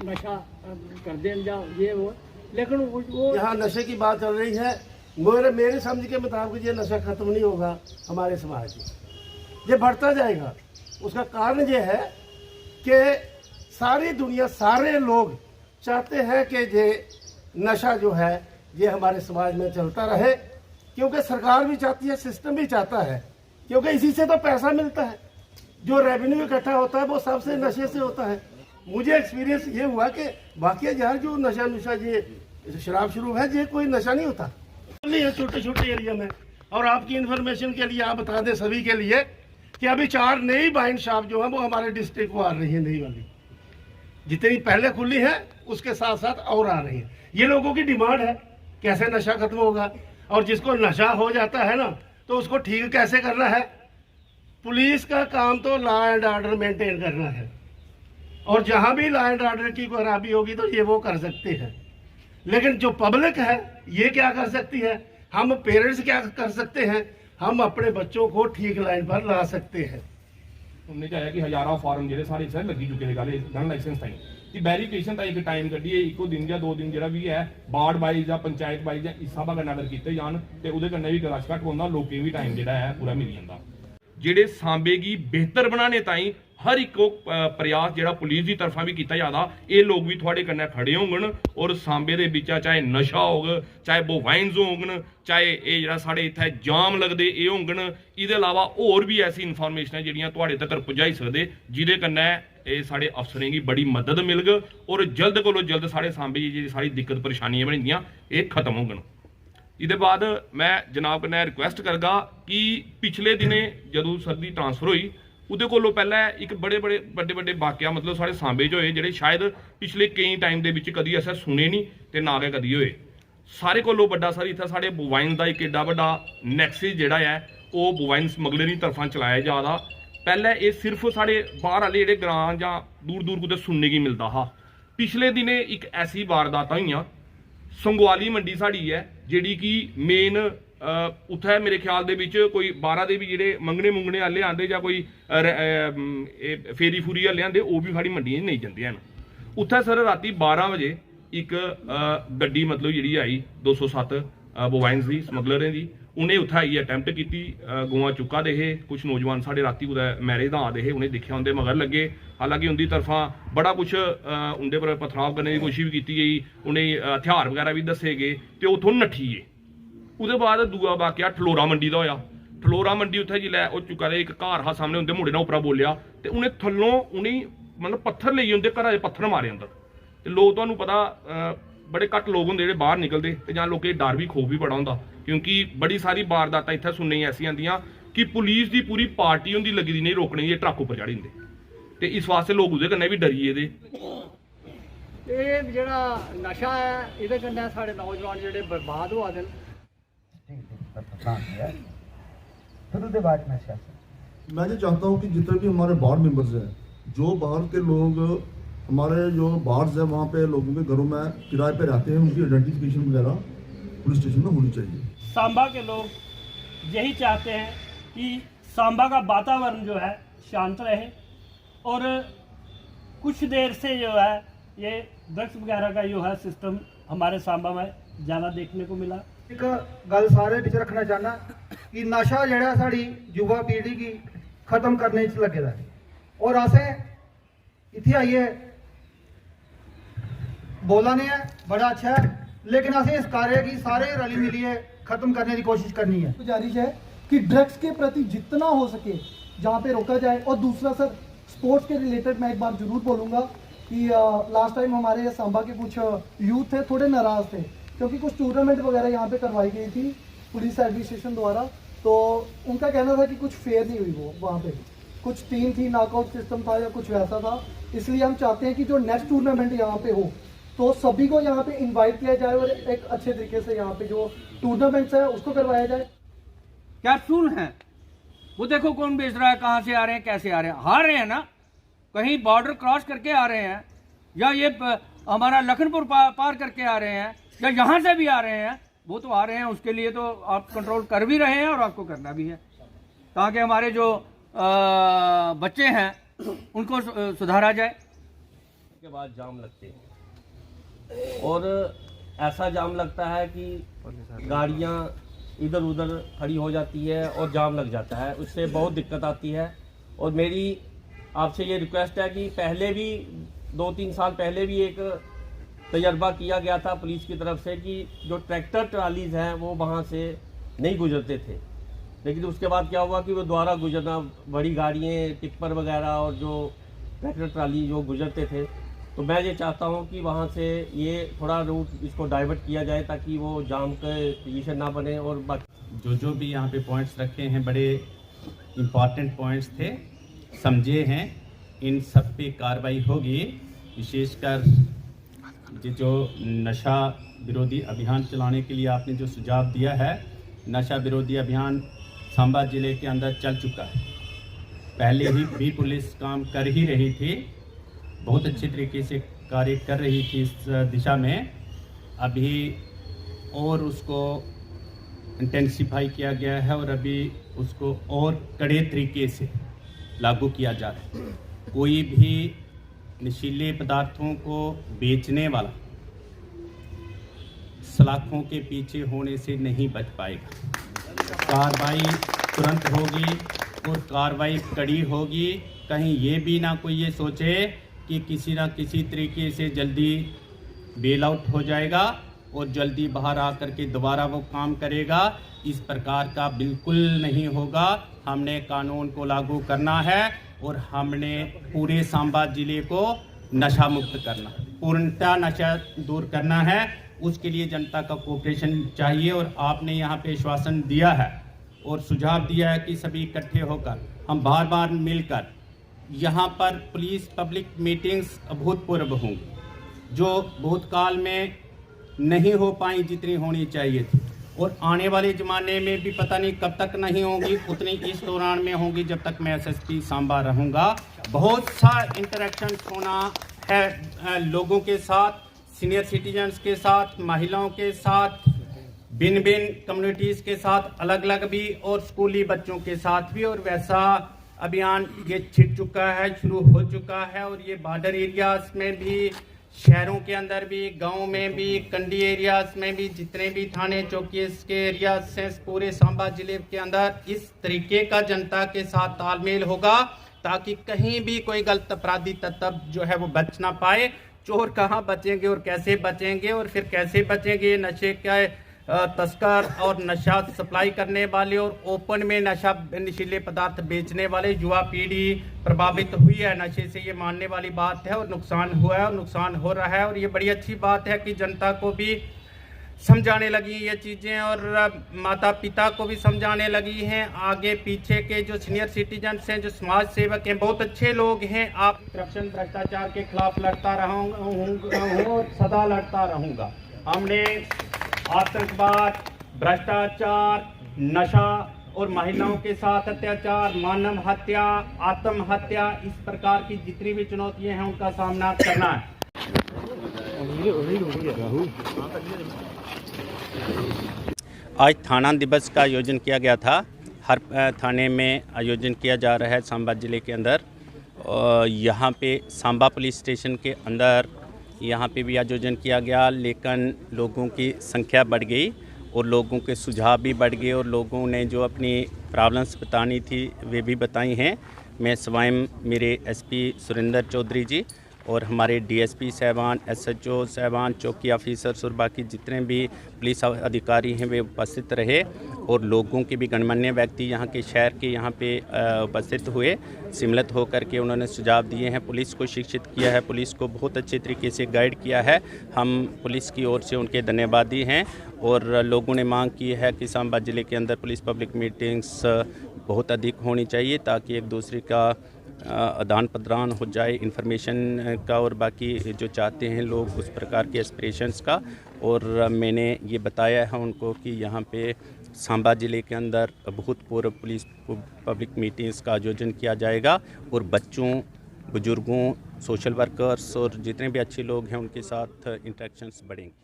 नशा कर दें जाओ ये वो, लेकिन वो यहाँ नशे की बात चल रही है। मेरे समझ के मुताबिक ये नशा खत्म नहीं होगा हमारे समाज में, ये बढ़ता जाएगा। उसका कारण ये है कि सारी दुनिया, सारे लोग चाहते हैं कि ये नशा जो है ये हमारे समाज में चलता रहे, क्योंकि सरकार भी चाहती है, सिस्टम भी चाहता है, क्योंकि इसी से तो पैसा मिलता है। जो रेवेन्यू इकट्ठा होता है वो सबसे नशे से होता है। मुझे एक्सपीरियंस ये हुआ कि वाकई यार जो नशा ये शराब शुरू है, ये कोई नशा नहीं होता, नहीं है छोटे छोटे एरिया में। और आपकी इन्फॉर्मेशन के लिए आप बता दें सभी के लिए कि अभी 4 नई वाइन शॉप जो है वो हमारे डिस्ट्रिक्ट को आ रही है, नई वाली। जितनी पहले खुली है उसके साथ साथ और आ रही है। ये लोगों की डिमांड है कैसे नशा खत्म होगा, और जिसको नशा हो जाता है ना तो उसको ठीक कैसे करना है। पुलिस का काम तो लॉ एंड ऑर्डर मेंटेन करना है, और जहां भी लॉ एंड ऑर्डर की खराबी होगी तो ये वो कर सकते हैं। लेकिन जो पब्लिक है ये क्या कर सकती है, हम पेरेंट्स क्या कर सकते हैं, हम अपने बच्चों को ठीक लाइन पर ला सकते हैं। उन्हें क्या है कि हजारों फॉर्म जो सारे इस लगी चुके हैं गन लाइसेंस ताई कि वेरीफिकेशन ताई एक टाइम कड्ढिए, एको दिन या 2 दिन जो भी है वार्ड वाइज या पंचायत वाइज या इस हिसाब नाल ऑर्डर किए जान, तो वो कन्नै भी रश घट होंदा, लोकें भी टाइम जो है पूरा मिल जाता। जेडे सांबे की बेहतर बनाने ताई हर एक प्रयास जो पुलिस की तरफा भी किया जाता, ये लोग भी थोड़े कन्नै खड़े होंगन, और सांबे दे विच चाहे नशा होग, चाहे बोवाइन्स होंगन, चाहे ये जो साढ़े इत्थे जाम लगते ये होंगन, इहदे अलावा होर भी ऐसी इन्फॉर्मेशन है जिहड़ियां तुहाडे तक पहुंचाई सकदे, जिहदे कन्नै ये साढ़े अफसरें की बड़ी मदद मिलग, और जल्द कोलो जल्द साढ़े सांबे जी सारी दिक्कत परेशानियां बनियां ये खत्म होंगन। इसके बाद मैं जनाब कन्नै रिक्वेस्ट करगा कि पिछले दिने जदों सर दी ट्रांसफर हुई उहदे कोलों पहले एक बड़े बड़े वाकया मतलब साढ़े सांबे च होए, जिहड़े शायद पिछले कई टाइम दे विच कदी असें सुने नहीं ते ना गै कदी होए। सारे कोलों बड़ा सर इत्थे साढ़े बोवाइन का एक एडा बड़ा नैक्सिस जिहड़ा है वो बोवाइन समगलर की तरफा चलाया जा रहा। पहले ये सिर्फ साढ़े बाहर वाले जिहड़े ग्रां जां दूर दूर कुतै सुनने की मिलता हा। पिछले दिने एक ऐसी वारदात हुई, संगवाली मंडी साड़ी है जिहड़ी कि मेन उत्थे मेरे ख्याल दे विच कोई 12 दे भी जिहड़े मंगने आले आंदे जां कोई फेरी फूरी आले आंदे, वो भी साड़ी मंडियां नहीं जांदे हन। उत्थे सर राती 12 बजे एक गड्डी मतलब जिहड़ी आई 207 बोवाइन्स दी स्मगलरें दी, उन्हें उत्थे आइयै अटैम्प्ट की गौआं चुका दे हे। कुछ नौजवान साढ़े राती कुदै मैरिज दा आदे हे, उन्हें दिखा उनके मगर लगे, हालांकि उनकी तरफा बड़ा कुछ उनके पर पथराव करने की कोशिश भी की गई, उन्हें हथियार वगैरह भी दसे गए तो उत्थों नट्ठी गए। उसके बाद दूआ वाकया ठलोरा मंडी का होया। ठलोरा मंडी उत्थे जिसलै वो चुका दे एक घर हा सामने, उनके मुंडे ने उपरा बोलिया तो उन्हें थल्लों उन्हें मतलब पत्थर लेइयै उनके घरा दे पत्थर मारे अंदर। तो लोग तुहानूं पता बड़े घट लोग होंदे जिहड़े बाहर निकलते, तो जां लोकें डर भी खौफ भी बड़ा होंदा, क्योंकि बड़ी सारी वारदातां इत्थे सुनने ऐसी आंदियां कि पुलिस की पूरी पार्टी होंदी लगी दी नहीं रोकने, ये ट्रक उपर चाढ़ी दिंदे, तो इस वास्ते लोग उसदे कन्नै भी डरी गेदे। ये जेह्ड़ा नशा है इहदे कन्नै साढ़े नौजवान जेह्ड़े बर्बाद होआ दे न। मैं ये चाहता हूँ कि जितने भी हमारे वार्ड मेंबर्स हैं, जो बाहर के लोग हमारे जो वार्ड्स है वहाँ पे लोगों के घरों में किराए पे रहते हैं, उनकी आइडेंटिफिकेशन वगैरह पुलिस स्टेशन में होनी चाहिए। सांबा के लोग यही चाहते हैं कि सांबा का वातावरण जो है शांत रहे, और कुछ देर से जो है ये ड्रग्स वगैरह का जो है सिस्टम हमारे सांबा में ज़्यादा देखने को मिला। एक गल सारे बिच रखना चाहना कि नशा जेह्ड़ा साड़ी युवा पीढ़ी की खत्म करने च लगे दा है, और असें इत्थे आइए बोला नहीं है बड़ा अच्छा है, लेकिन असें इस कार्य की सारे रली मिलिए खत्म करने की कोशिश करनी है। गुजारिश है कि ड्रग्स के प्रति जितना हो सके जहाँ पे रोका जाए। और दूसरा सर, स्पोर्ट्स के रिलेटेड मैं एक बात जरूर बोलूँगा कि लास्ट टाइम हमारे सांबा के कुछ यूथ थे, थोड़े नाराज़ थे क्योंकि कुछ टूर्नामेंट वगैरह यहाँ पे करवाई गई थी पुलिस एडमिनिस्ट्रेशन द्वारा, तो उनका कहना था कि कुछ फेयर नहीं हुई, वो वहाँ पे कुछ टीम थी, नॉकआउट सिस्टम था या कुछ वैसा था। इसलिए हम चाहते हैं कि जो नेक्स्ट टूर्नामेंट यहाँ पे हो तो सभी को यहाँ पे इन्वाइट किया जाए, और एक अच्छे तरीके से यहाँ पे जो टूर्नामेंट्स है उसको करवाया जाए। कैप्सूल हैं वो देखो कौन बेच रहा है, कहाँ से आ रहे हैं, कैसे आ रहे हैं, हार रहे हैं ना, कहीं बॉर्डर क्रॉस करके आ रहे हैं, या ये हमारा लखनपुर पार करके आ रहे हैं, या यहाँ से भी आ रहे हैं, वो तो आ रहे हैं, उसके लिए तो आप कंट्रोल कर भी रहे हैं और आपको करना भी है, ताकि हमारे जो बच्चे हैं उनको सुधारा जाए। के बाद जाम लगते हैं और ऐसा जाम लगता है कि गाड़ियां इधर उधर खड़ी हो जाती है और जाम लग जाता है, उससे बहुत दिक्कत आती है। और मेरी आपसे ये रिक्वेस्ट है कि पहले भी 2-3 साल पहले भी एक तजर्बा किया गया था पुलिस की तरफ से कि जो ट्रैक्टर ट्रालीज हैं वो वहाँ से नहीं गुजरते थे, लेकिन उसके बाद क्या हुआ कि वो दोबारा गुजरना, बड़ी गाड़ियाँ टिप्पर वगैरह और जो ट्रैक्टर ट्राली जो गुजरते थे, तो मैं ये चाहता हूँ कि वहाँ से ये थोड़ा रूट इसको डाइवर्ट किया जाए ताकि वो जाम का पोजीशन ना बने। और बाकी जो भी यहाँ पे पॉइंट्स रखे हैं बड़े इम्पॉर्टेंट पॉइंट्स थे, समझे हैं, इन सब पे कार्रवाई होगी। विशेषकर जो नशा विरोधी अभियान चलाने के लिए आपने जो सुझाव दिया है, नशा विरोधी अभियान सांबा ज़िले के अंदर चल चुका है। पहले ही भी पुलिस काम कर ही रही थी, बहुत अच्छे तरीके से कार्य कर रही थी इस दिशा में। अभी और उसको इंटेंसिफाई किया गया है और अभी उसको और कड़े तरीके से लागू किया जा रहा है। कोई भी नशीले पदार्थों को बेचने वाला सलाखों के पीछे होने से नहीं बच पाएगा। कार्रवाई तुरंत होगी और कार्रवाई कड़ी होगी। कहीं ये भी ना कोई ये सोचे कि किसी ना किसी तरीके से जल्दी बेल आउट हो जाएगा और जल्दी बाहर आकर के दोबारा वो काम करेगा। इस प्रकार का बिल्कुल नहीं होगा। हमने कानून को लागू करना है और हमने पूरे सांबा ज़िले को नशा मुक्त करना, पूर्णतः नशा दूर करना है। उसके लिए जनता का कोऑपरेशन चाहिए और आपने यहाँ पे आश्वासन दिया है और सुझाव दिया है कि सभी इकट्ठे होकर हम बार बार मिलकर यहाँ पर पुलिस पब्लिक मीटिंग्स अभूतपूर्व होंगी, जो भूतकाल में नहीं हो पाई जितनी होनी चाहिए थी, और आने वाले ज़माने में भी पता नहीं कब तक नहीं होंगी, उतनी इस दौरान में होंगी जब तक मैं एसएसपी सांबा रहूँगा। बहुत सा इंटरेक्शन होना है लोगों के साथ, सीनियर सिटीजन्स के साथ, महिलाओं के साथ, भिन्न भिन्न कम्युनिटीज़ के साथ अलग अलग भी, और स्कूली बच्चों के साथ भी। और वैसा अभियान ये छिड़ चुका है, शुरू हो चुका है। और ये बॉर्डर एरियाज में भी, शहरों के अंदर भी, गांव में भी, कंडी एरियाज में भी, जितने भी थाने चौकी के एरियाज से पूरे सांबा जिले के अंदर इस तरीके का जनता के साथ तालमेल होगा ताकि कहीं भी कोई गलत अपराधी तत्व जो है वो बच ना पाए। चोर कहाँ बचेंगे और कैसे बचेंगे, और फिर कैसे बचेंगे नशे के तस्कर और नशा सप्लाई करने वाले और ओपन में नशीले पदार्थ बेचने वाले। युवा पीढ़ी प्रभावित हुई है नशे से, ये मानने वाली बात है, और नुकसान हुआ है और नुकसान हो रहा है। और ये बड़ी अच्छी बात है कि जनता को भी समझाने लगी ये चीज़ें और माता पिता को भी समझाने लगी हैं। आगे पीछे के जो सीनियर सिटीजन्स हैं, जो समाज सेवक हैं, बहुत अच्छे लोग हैं। आप करप्शन भ्रष्टाचार के खिलाफ लड़ता रहूँगा, सदा लड़ता रहूँगा। हमने आतंकवाद, भ्रष्टाचार, नशा और महिलाओं के साथ अत्याचार, मानव हत्या, आत्महत्या, इस प्रकार की जितनी भी चुनौतियां हैं उनका सामना करना है। आज थाना दिवस का आयोजन किया गया था। हर थाने में आयोजन किया जा रहा है सांबा ज़िले के अंदर। यहाँ पे सांबा पुलिस स्टेशन के अंदर यहाँ पे भी आयोजन किया गया, लेकिन लोगों की संख्या बढ़ गई और लोगों के सुझाव भी बढ़ गए और लोगों ने जो अपनी प्रॉब्लम्स बतानी थी वे भी बताई हैं। मैं स्वयं, मेरे एसपी सुरेंद्र चौधरी जी और हमारे डीएसपी साहबान, एसएचओ साहबान, चौकी ऑफिसर्स और बाकी जितने भी पुलिस अधिकारी हैं वे उपस्थित रहे और लोगों के भी गणमान्य व्यक्ति यहाँ के शहर के यहाँ पे उपस्थित हुए। सम्मिलित होकर के उन्होंने सुझाव दिए हैं, पुलिस को शिक्षित किया है, पुलिस को बहुत अच्छे तरीके से गाइड किया है। हम पुलिस की ओर से उनके धन्यवादी हैं और लोगों ने मांग की है कि सांबा ज़िले के अंदर पुलिस पब्लिक मीटिंग्स बहुत अधिक होनी चाहिए ताकि एक दूसरे का आदान प्रदान हो जाए इन्फॉर्मेशन का और बाकी जो चाहते हैं लोग उस प्रकार के एस्पिरेशंस का। और मैंने ये बताया है उनको कि यहाँ पे सांबा ज़िले के अंदर भूतपूर्व पुलिस पब्लिक मीटिंग्स का आयोजन किया जाएगा और बच्चों, बुजुर्गों, सोशल वर्कर्स और जितने भी अच्छे लोग हैं उनके साथ इंटरेक्शंस बढ़ेंगे।